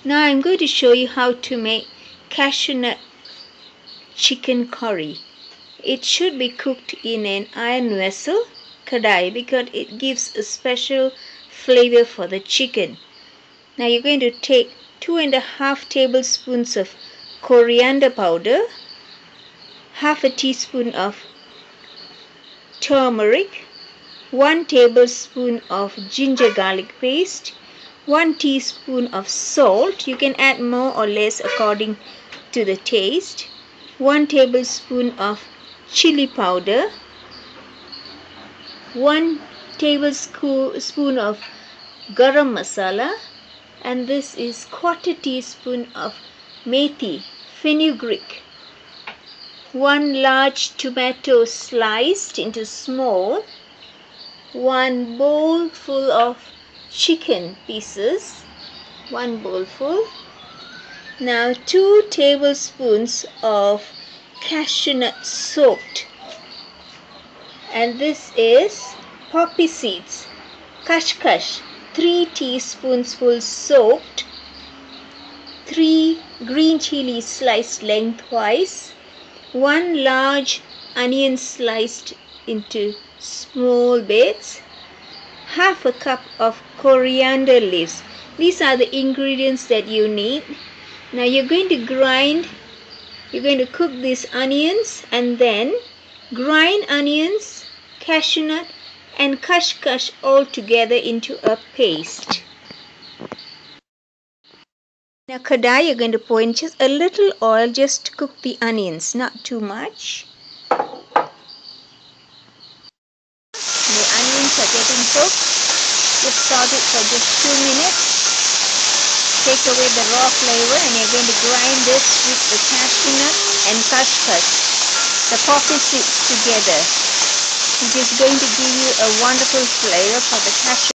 Now I'm going to show you how to make cashew nut chicken curry. It should be cooked in an iron vessel, kadai, because it gives a special flavor for the chicken. Now you're going to take 2.5 tablespoons of coriander powder, half a teaspoon of turmeric, 1 tablespoon of ginger garlic paste, 1 teaspoon of salt. You can add more or less according to the taste. 1 tablespoon of chili powder, 1 tablespoon of garam masala, and this is 1/4 teaspoon of methi, fenugreek. 1 large tomato sliced into small, 1 bowl full of chicken pieces, 1 bowl full. Now 2 tablespoons of cashew nut soaked, and this is poppy seeds, kashkash, 3 teaspoonsful soaked, 3 green chilies sliced lengthwise, 1 large onion sliced into small bits, half a cup of coriander leaves. These are the ingredients that you need. Now you're going to cook these onions and then grind onions, cashew nut and kashkash all together into a paste. Now kadai, you're going to pour in just a little oil just to cook the onions, not too much. The onions are getting cooked. Just saute it for just 2 minutes. Take away the raw flavor, and you're going to grind this with the cashew nut and kashkash, the poppy seeds together, which is going to give you a wonderful flavor for the cashew